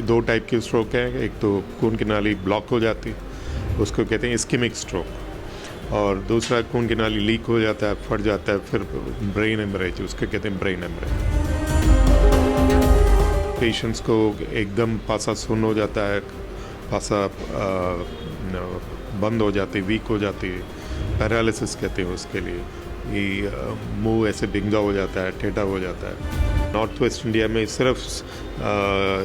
दो टाइप की स्ट्रोक है, एक तो खून की नाली ब्लॉक हो जाती है, उसको कहते हैं इस्केमिक स्ट्रोक, और दूसरा खून की नाली लीक हो जाता है, फट जाता है, फिर ब्रेन हेमरेज, उसको कहते हैं ब्रेन हेमरेज। पेशेंट्स को एकदम पासा सुन्न हो जाता है, पासा बंद हो जाती है, वीक हो जाती है, पैरालिसिस कहते हैं उसके लिए। ये मुंह ऐसे डिंगा हो जाता है, टेढ़ा हो जाता है। नॉर्थ वेस्ट इंडिया में सिर्फ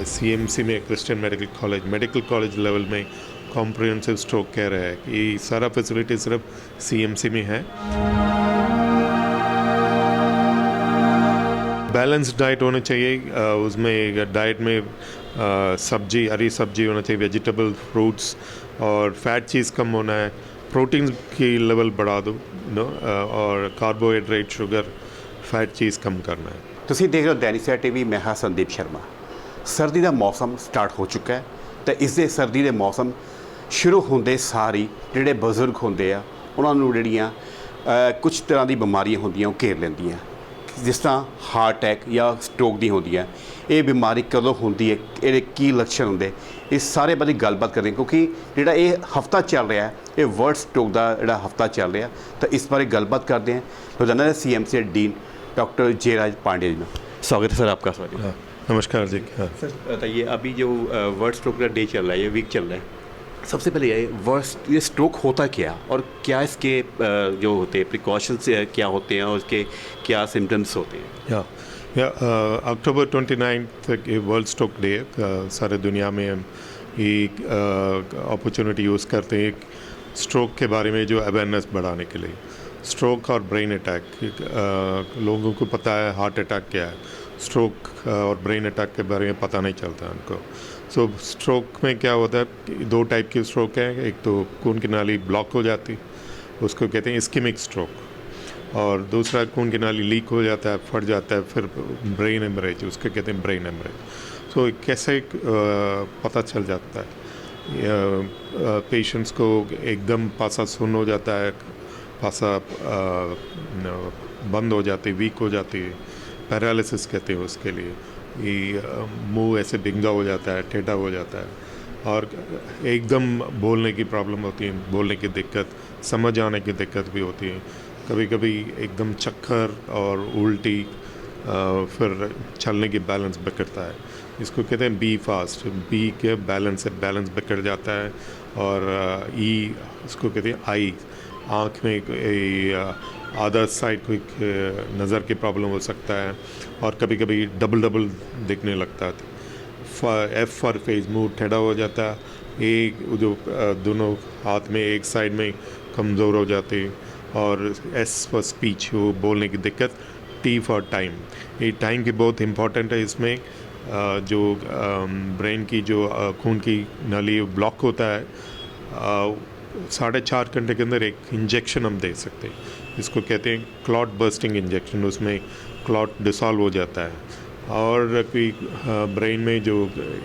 सीएमसी में क्रिश्चियन मेडिकल कॉलेज लेवल में कॉम्प्रिहेंसिव स्ट्रोक केयर है। ये सारा फैसिलिटी सिर्फ सीएमसी में है। बैलेंस डाइट होना चाहिए, उसमें डाइट में सब्जी, हरी सब्जी होना चाहिए, वेजिटेबल, फ्रूट्स, और फैट चीज़ कम होना है, प्रोटीन की लेवल बढ़ा दो और कार्बोहाइड्रेट, शुगर, फैट चीज़ कम करना है। ਤੁਸੀਂ ਦੇਖ ਰਹੇ ਹੋ ਦੈਨਿਕ ਸਵੇਰਾ ਟੀਵੀ। ਮੈਂ ਹਾਂ ਸੰਦੀਪ ਸ਼ਰਮਾ। ਸਰਦੀ ਦਾ ਮੌਸਮ ਸਟਾਰਟ ਹੋ ਚੁੱਕਾ ਹੈ ਤੇ ਇਸ ਦੇ ਸਰਦੀ ਦੇ ਮੌਸਮ ਸ਼ੁਰੂ ਹੁੰਦੇ ਸਾਰ ਹੀ ਜਿਹੜੇ ਬਜ਼ੁਰਗ ਹੁੰਦੇ ਆ ਉਹਨਾਂ ਨੂੰ ਜਿਹੜੀਆਂ ਕੁਝ ਤਰ੍ਹਾਂ ਦੀ ਬਿਮਾਰੀਆਂ ਹੁੰਦੀਆਂ ਉਹ ਘੇਰ ਲੈਂਦੀਆਂ, ਜਿਸ ਤਰ੍ਹਾਂ ਹਾਰਟ ਅਟੈਕ ਜਾਂ ਸਟ੍ਰੋਕ ਦੀ ਹੁੰਦੀਆਂ। ਇਹ ਬਿਮਾਰੀ ਕਦੋਂ ਹੁੰਦੀ ਹੈ, ਇਹਦੇ ਕੀ ਲੱਛਣ ਹੁੰਦੇ, ਇਸ ਸਾਰੇ ਬਾਰੇ ਗੱਲਬਾਤ ਕਰਦੇ ਕਿਉਂਕਿ ਜਿਹੜਾ ਇਹ ਹਫਤਾ ਚੱਲ ਰਿਹਾ ਹੈ, ਇਹ ਵਰਲਡ ਸਟ੍ਰੋਕ ਦਾ ਜਿਹੜਾ ਹਫਤਾ ਚੱਲ ਰਿਹਾ, ਤਾਂ ਇਸ ਬਾਰੇ ਗੱਲਬਾत करते हैं। लुधियाना के CMC dean doctor Jayraj Pandey ji. स्वागत है सर आपका। सॉरी हाँ, नमस्कार जी। हाँ सर, बताइए अभी जो वर्ल्ड स्ट्रोक का डे चल रहा है, ये वीक चल रहा है, सबसे पहले ये स्ट्रोक होता क्या और क्या इसके जो होते हैं प्रिकॉशंस क्या होते हैं और उसके क्या सिम्टम्स होते हैं? या अक्टूबर 29 तक ये वर्ल्ड स्ट्रोक डे, सारे दुनिया में हम ये अपॉर्चुनिटी यूज़ करते हैं स्ट्रोक के बारे में जो अवेयरनेस बढ़ाने के लिए। स्ट्रोक और ब्रेन अटैक, लोगों को पता है हार्ट अटैक क्या है, स्ट्रोक और ब्रेन अटैक के बारे में पता नहीं चलता उनको। सो स्ट्रोक में क्या होता है, दो टाइप की स्ट्रोक है, एक तो खून की नाली ब्लॉक हो जाती, उसको कहते हैं इस्केमिक स्ट्रोक, और दूसरा खून की नाली लीक हो जाता है, फट जाता है, फिर ब्रेन हेमरेज, उसको कहते हैं ब्रेन हेमरेज। सो कैसे पता चल जाता है, पेशेंट्स को एकदम पासा सुन्न हो जाता है, पासा बंद हो जाती है, वीक हो जाती है, पैरालिसिस कहते हैं उसके लिए। ये मुंह ऐसे डिंगा हो जाता है, टेढ़ा हो जाता है, और एकदम बोलने की प्रॉब्लम होती है, बोलने की दिक्कत, समझ आने की दिक्कत भी होती है, कभी कभी एकदम चक्कर और उल्टी, फिर चलने की बैलेंस बिगड़ता है। इसको कहते हैं बी फास्ट, बी के बैलेंस से बैलेंस बिगड़ जाता है, और ई इसको कहते हैं आई, आँख में आधा साइड कोई नज़र की प्रॉब्लम हो सकता है, और कभी कभी डबल दिखने लगता है। एफ फॉर फेस, मुंह टेढ़ा हो जाता है, एक जो दोनों हाथ में एक साइड में कमज़ोर हो जाते, और एस फॉर स्पीच, वो बोलने की दिक्कत। टी फॉर टाइम, ये टाइम की बहुत इम्पॉर्टेंट है। इसमें जो ब्रेन की जो खून की नाली ब्लॉक होता है, 4.5 घंटे के अंदर एक इंजेक्शन हम दे सकते हैं, इसको कहते हैं क्लॉट बर्स्टिंग इंजेक्शन। उसमें क्लॉट डिसॉल्व हो जाता है, और कोई ब्रेन में जो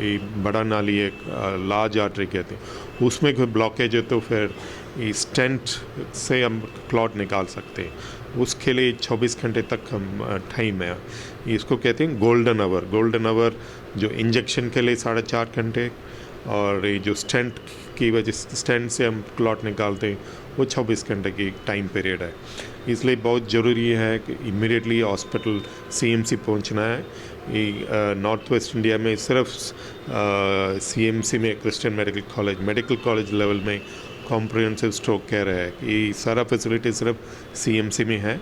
ये बड़ा नाली है, लार्ज आर्टरी कहते हैं, उसमें कोई ब्लॉकेज है तो फिर स्टेंट से हम क्लॉट निकाल सकते हैं। उसके लिए 24 घंटे तक हम टाइम है, इसको कहते हैं गोल्डन आवर। गोल्डन आवर जो इंजेक्शन के लिए 4.5 घंटे, और ये जो स्टेंट की वजह से स्टेंट से हम क्लॉट निकालते हैं वो 24 घंटे की टाइम पीरियड है। इसलिए बहुत ज़रूरी है कि इमीडिएटली हॉस्पिटल सीएमसी पहुंचना है। ये नॉर्थ वेस्ट इंडिया में सिर्फ सीएमसी में क्रिश्चियन मेडिकल कॉलेज लेवल में कॉम्प्रिहेंसिव स्ट्रोक केयर है। ये सारा फैसिलिटी सिर्फ सीएमसी में है,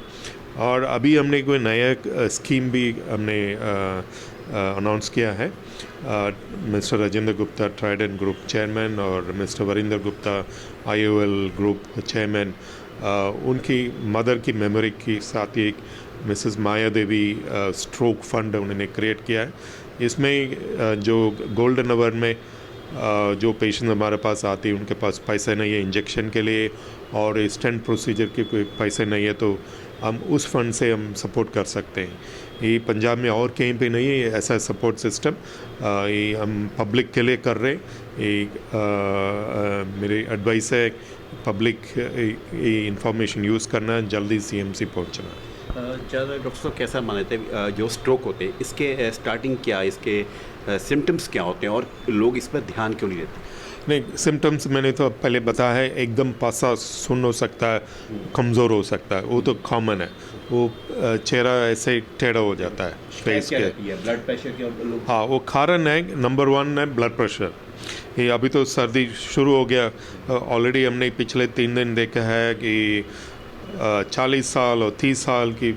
और अभी हमने कोई नया स्कीम भी हमने अनाउंस किया है। Mister Rajendra Gupta Trident group chairman और mister Varinder Gupta IOL group chairman, उनकी मदर की मेमोरी के साथ ही एक missus Maya Devi stroke fund उन्होंने क्रिएट किया है। इसमें जो गोल्डन आवर में जो पेशेंट हमारे पास आते हैं उनके पास पैसा नहीं है इंजेक्शन के लिए, और स्टेंट प्रोसीजर के कोई पैसे नहीं है, तो हम उस फंड से हम सपोर्ट कर सकते हैं। ये पंजाब में और कहीं पे नहीं है ऐसा सपोर्ट सिस्टम, ये हम पब्लिक के लिए कर रहे हैं। ये मेरी एडवाइस है, पब्लिक ये इंफॉर्मेशन यूज़ करना, जल्दी CMC पहुंचना। ज़्यादा डॉक्टर साहब कैसा मानते हैं जो स्ट्रोक होते हैं इसके स्टार्टिंग क्या, इसके सिम्टम्स क्या होते हैं और लोग इस पर ध्यान क्यों नहीं देते? नहीं, सिम्टम्स मैंने तो पहले बताया है, एकदम पासा सुन हो सकता है, कमज़ोर हो सकता है, वो तो कॉमन है। वो चेहरा ऐसे टेढ़ा हो जाता है फेस क्या के। रहती है ब्लड प्रेशर की और लोग हाँ, वो कारण है, नंबर 1 है ब्लड प्रेशर। ये अभी तो सर्दी शुरू हो गया, ऑलरेडी हमने पिछले 3 दिन देखा है कि 40 साल और 30 साल की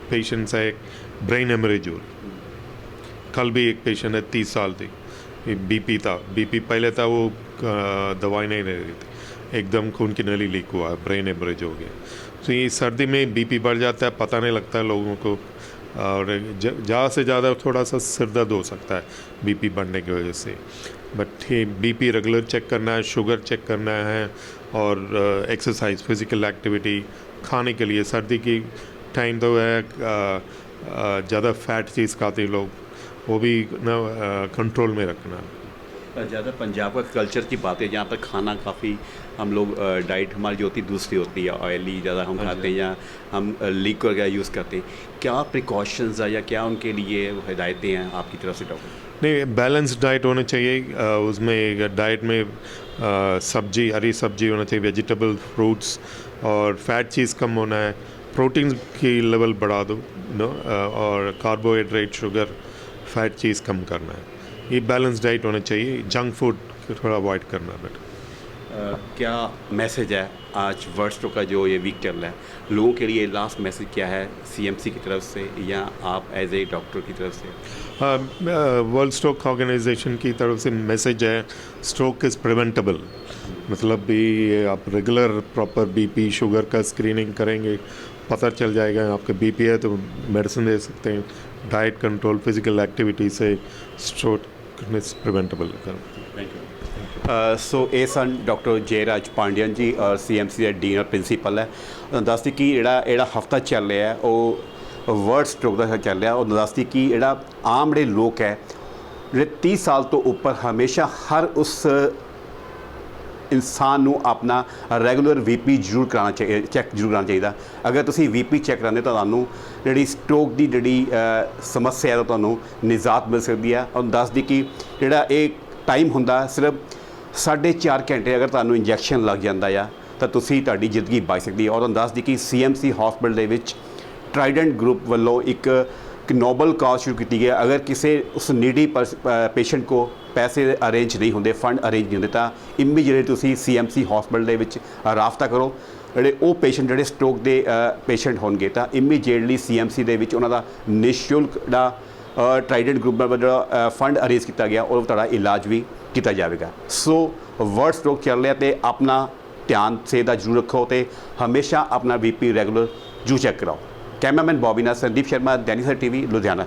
पेशेंट्स है, ब्रेन हेमरेज हो। कल भी एक पेशेंट है 30 साल थी, बीपी था, बीपी पहले था, वो दवाई नहीं ले रही थी, एकदम खून की नली लीक हुआ, ब्रेन हेमरेज हो गया। तो ये सर्दी में बीपी बढ़ जाता है, पता नहीं लगता है लोगों को, और ज़्यादा से ज़्यादा थोड़ा सा सिर दर्द हो सकता है बीपी बढ़ने की वजह से। बट ये बीपी रेगुलर चेक करना है, शुगर चेक करना है, और एक्सरसाइज, फिज़िकल एक्टिविटी। खाने के लिए सर्दी की टाइम तो है, ज़्यादा फैट चीज़ खाते लोग, वो भी ना कंट्रोल में रखना। ज़्यादा पंजाब का कल्चर की बात है जहाँ पर खाना काफ़ी हम लोग डाइट हमारी जो होती है दूसरी होती है, ऑयली ज़्यादा हम खाते हैं या हम लिक्विड वगैरह यूज़ करते हैं। क्या प्रिकॉशंस है या क्या उनके लिए हिदायतें हैं आपकी तरफ से डॉक्टर? नहीं, बैलेंस डाइट होना चाहिए, उसमें डाइट में सब्जी, हरी सब्जी होना चाहिए, वेजिटेबल, फ्रूट्स, और फैट चीज़ कम होना है, प्रोटीन की लेवल बढ़ा दो नो, और कार्बोहाइड्रेट, शुगर, फैट चीज़ कम करना है। ये बैलेंस डाइट होना चाहिए, जंक फूड थोड़ा अवॉइड करना बेटर। क्या मैसेज है आज वर्ल्ड स्ट्रोक का जो ये वीक चल रहा है, लोगों के लिए लास्ट मैसेज क्या है सीएमसी की तरफ से या आप एज ए डॉक्टर की तरफ से? वर्ल्ड स्ट्रोक ऑर्गेनाइजेशन की तरफ से मैसेज है, स्ट्रोक इज़ प्रिवेंटेबल। मतलब भी आप रेगुलर प्रॉपर बीपी, शुगर का स्क्रीनिंग करेंगे, पता चल जाएगा आपका बीपी है तो मेडिसिन दे सकते हैं। डाइट कंट्रोल, फिजिकल एक्टिविटी से स्ट्रोक प्रिवेंटेबल कर। Thank you. सो ਇਹ ਸਨ ਡਾਕਟਰ ਜੈਰਾਜ ਪਾਂਡੀਅਨ ਜੀ ਔਰ ਸੀਐਮਸੀ ਦੇ ਡੀਨ ਔਰ ਪ੍ਰਿੰਸੀਪਲ ਹੈ। ਦੱਸਦੀ ਕਿ ਜਿਹੜਾ ਹਫਤਾ ਚੱਲ ਰਿਹਾ ਹੈ ਉਹ ਵਰਲਡ ਸਟ੍ਰੋਕ ਦਾ ਚੱਲ ਰਿਹਾ, ਉਹ ਦੱਸਦੀ ਕਿ ਜਿਹੜਾ ਆਮ ਜਿਹੜੇ ਲੋਕ ਹੈ ਜਿਹੜੇ 30 ਸਾਲ ਤੋਂ ਉੱਪਰ ਹਮੇਸ਼ਾ ਹਰ ਉਸ ਇਨਸਾਨ ਨੂੰ ਆਪਣਾ ਰੈਗੂਲਰ ਵੀਪੀ ਜ਼ਰੂਰ ਕਰਾਉਣਾ ਚਾਹੀਦਾ, ਚੈੱਕ ਜ਼ਰੂਰ ਕਰਾਉਣਾ ਚਾਹੀਦਾ। ਅਗਰ ਤੁਸੀਂ ਵੀਪੀ ਚੈੱਕ ਕਰਾਉਂਦੇ ਤਾਂ ਤੁਹਾਨੂੰ ਜਿਹੜੀ ਸਟ੍ਰੋਕ ਦੀ ਜਿਹੜੀ ਸਮੱਸਿਆ ਦਾ ਤੁਹਾਨੂੰ ਨਿਜਾਤ ਮਿਲ ਸਕਦੀ ਹੈ। ਔਰ ਦੱਸਦੀ ਕਿ ਜਿਹੜਾ ਇਹ ਟਾਈਮ ਹੁੰਦਾ ਸਿਰਫ 4.5 ਘੰਟੇ ਅਗਰ ਤੁਹਾਨੂੰ ਇੰਜੈਕਸ਼ਨ ਲੱਗ ਜਾਂਦਾ ਆ ਤਾਂ ਤੁਸੀਂ ਤੁਹਾਡੀ ਜ਼ਿੰਦਗੀ ਬਚ ਸਕਦੀ ਹੈ। ਔਰ ਤੁਹਾਨੂੰ ਦੱਸਦੀ ਕਿ ਸੀਐਮਸੀ ਹਸਪੀਟਲ ਦੇ ਵਿੱਚ ਟਰਾਈਡੈਂਟ ਗਰੁੱਪ ਵੱਲੋਂ ਇੱਕ ਨੋਬਲ ਕਾਜ਼ ਸ਼ੁਰੂ ਕੀਤੀ ਗਈ। ਅਗਰ ਕਿਸੇ ਉਸ ਨੀਡੀ ਪੇਸ਼ੈਂਟ ਕੋ ਪੈਸੇ ਅਰੇਂਜ ਨਹੀਂ ਹੁੰਦੇ, ਫੰਡ ਅਰੇਂਜ ਨਹੀਂ ਹੁੰਦੇ ਤਾਂ ਇਮੀਡੀਏਟਲੀ ਤੁਸੀਂ ਸੀਐਮਸੀ ਹਸਪੀਟਲ ਦੇ ਵਿੱਚ ਰਾਬਤਾ ਕਰੋ। ਜਿਹੜੇ ਉਹ ਪੇਸ਼ੈਂਟ ਜਿਹੜੇ ਸਟ੍ਰੋਕ ਦੇ ਪੇਸ਼ੈਂਟ ਹੋਣਗੇ ਤਾਂ ਇਮੀਡੀਏਟਲੀ ਸੀਐਮਸੀ ਦੇ ਵਿੱਚ ਉਹਨਾਂ ਦਾ ਨਿਸ਼ੁਲਕ ਜਿਹੜਾ ਟਰਾਈਡੈਂਟ ਗਰੁੱਪ ਵੱਲੋਂ ਜਿਹੜਾ ਫੰਡ ਅਰੇਂਜ ਕੀਤਾ ਗਿਆ ਉਹ ਤੁਹਾਡਾ ਇਲਾਜ ਵੀ ਕੀਤਾ ਜਾਵੇਗਾ। ਸੋ ਵਰਲਡ ਸਟ੍ਰੋਕ ਚੱਲ ਰਿਹਾ ਤੇ ਆਪਣਾ ਧਿਆਨ ਸਿਹਤ ਦਾ ਜ਼ਰੂਰ ਰੱਖੋ ਤੇ ਹਮੇਸ਼ਾ ਆਪਣਾ ਵੀਪੀ ਰੈਗੂਲਰ ਜ਼ਰੂਰ ਚੈੱਕ ਕਰਾਓ। कैमरामैन बॉबी नाथ, संदीप शर्मा, दैनिक सवेरा टीवी, लुधियाना।